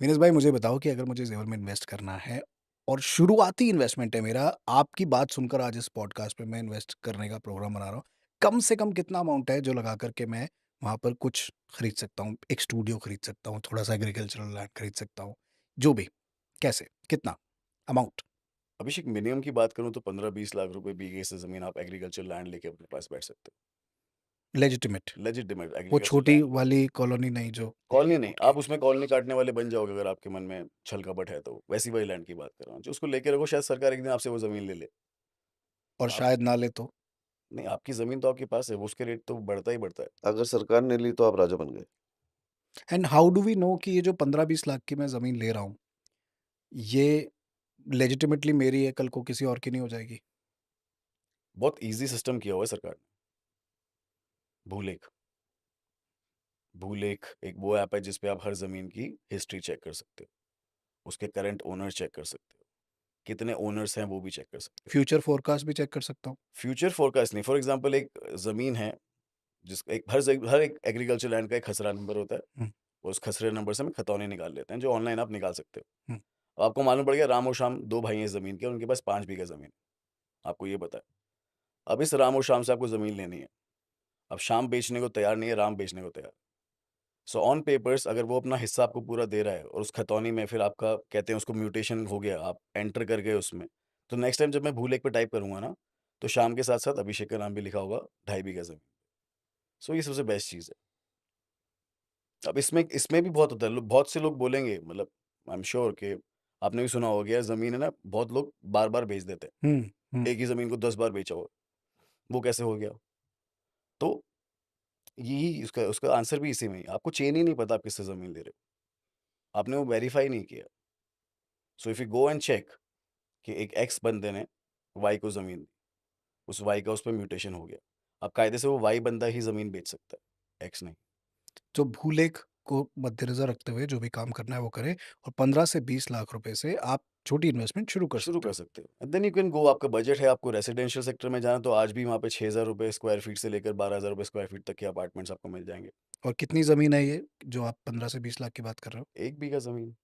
विनेश भाई मुझे बताओ कि अगर मुझे ज़ेवर में इन्वेस्ट करना है और शुरुआती इन्वेस्टमेंट है मेरा, आपकी बात सुनकर आज इस पॉडकास्ट पे मैं इन्वेस्ट करने का प्रोग्राम बना रहा हूँ। कम से कम कितना अमाउंट है जो लगा कर के मैं वहाँ पर कुछ खरीद सकता हूँ? एक स्टूडियो खरीद सकता हूँ, थोड़ा-सा एग्रीकल्चरल लैंड खरीद सकता हूँ, जो भी। कैसे? कितना अमाउंट? अभिषेक, मिनिमम की बात करूँ तो 15-20 लाख रुपए बीघे से ज़मीन आप एग्रीकल्चर लैंड लेके अपने पास बैठ सकते लेजिटिमेट, हो। लेजिटिमेट वो एग्रीकल्चर छोटी लैंड। वाली कॉलोनी नहीं जो कॉलोनी नहीं, ओके। आप उसमें कॉलोनी काटने वाले बन जाओगे अगर आपके मन में छल-कपट है तो। वैसी वाली लैंड की बात कर रहा हूँ। जो उसको लेके रखो, शायद सरकार एक दिन आपसे वो ज़मीन ले ले। और आप शायद ना ले तो? नहीं, आपकी ज़मीन तो आपके पास है, वो उसके रेट तो बढ़ता ही बढ़ता है। अगर सरकार ने ली तो आप राजा बन गए। And how do we know कि ये जो 15-20 लाख की मैं ज़मीन ले रहा हूँ, ये लेजिटिमेटली मेरी है, कल को किसी और की नहीं हो जाएगी? बहुत ईज़ी सिस्टम किया हुआ है सरकार ने। भूलेख। भूलेख एक वो ऐप है जिस पे आप हर ज़मीन की हिस्ट्री चेक कर सकते हो। उसके करंट ओनर चेक कर सकते हो। कितने ओनर्स हैं वो भी चेक कर सकते हो। फ्यूचर फ़ोरकास्ट भी चेक कर सकता हूँ? फ्यूचर फोरकास्ट नहीं, फॉर एग्ज़ाम्पल एक ज़मीन है जिस एक हर एक एग्रीकल्चर लैंड का एक खसरा नंबर होता है। हुँ, उस खसरे नंबर से हम खतौनी निकाल लेते हैं, जो ऑनलाइन आप निकाल सकते हो। हुँ। अब आपको मालूम पड़ गया राम और श्याम 2 भाई हैं इस ज़मीन के और उनके पास 5 बीघा ज़मीन है। आपको ये पता है। अब इस राम और श्याम से आपको ज़मीन लेनी है। अब श्याम बेचने को तैयार नहीं है, राम बेचने को तैयार है। सो ऑन पेपर्स अगर वो अपना हिस्सा आपको पूरा दे रहा है और उस खतौनी में फिर आपका कहते हैं उसको म्यूटेशन हो गया, आप एंटर कर गए उसमें, तो नेक्स्ट टाइम जब मैं भूलेख पे टाइप करूँगा ना, तो श्याम के साथ-साथ अभिषेक का नाम भी लिखा होगा 2.5 बीघा ज़मीन। सो ये सबसे बेस्ट चीज़ है। अब इसमें इसमें भी बहुत होता है, लो बहुत से लोग बोलेंगे, मतलब आई एम श्योर कि आपने भी सुना होगा कि यार ज़मीन है ना, बहुत लोग बार-बार बेच देते हैं। हुँ, हुँ। एक ही ज़मीन को 10 बार बेचा हुआ, वो कैसे हो गया? तो यही उसका उसका आंसर भी इसी में ही है। आपको चेन ही नहीं पता आप किससे ज़मीन ले रहे हो। आपने वो वेरीफ़ाई नहीं किया। So if you go and check कि एक एक्स बंदे ने वाई को ज़मीन दी, उस वाई का उस पे म्यूटेशन हो गया। अब कायदे से वो वाई बंदा ही ज़मीन बेच सकता है, एक्स नहीं। तो भूलेख को मद्देनज़र रखते हुए जो भी काम करना है वो करें और 15 से 20 लाख रुपए से आप छोटी इन्वेस्टमेंट शुरू कर शुरू सकते कर हो। सकते हो। And then you can go, आपका बजट है, आपको रेसिडेंशियल सेक्टर में जाना तो आज भी वहाँ पे 6,000 रुपए स्क्वायर फीट से लेकर 12,000 रुपए स्क्वायर फीट तक के अपार्टमेंट्स आपको मिल जाएँगे। और कितनी ज़मीन है ये जो आप 15 से 20 लाख की बात कर रहे हो? 1 बीघा ज़मीन।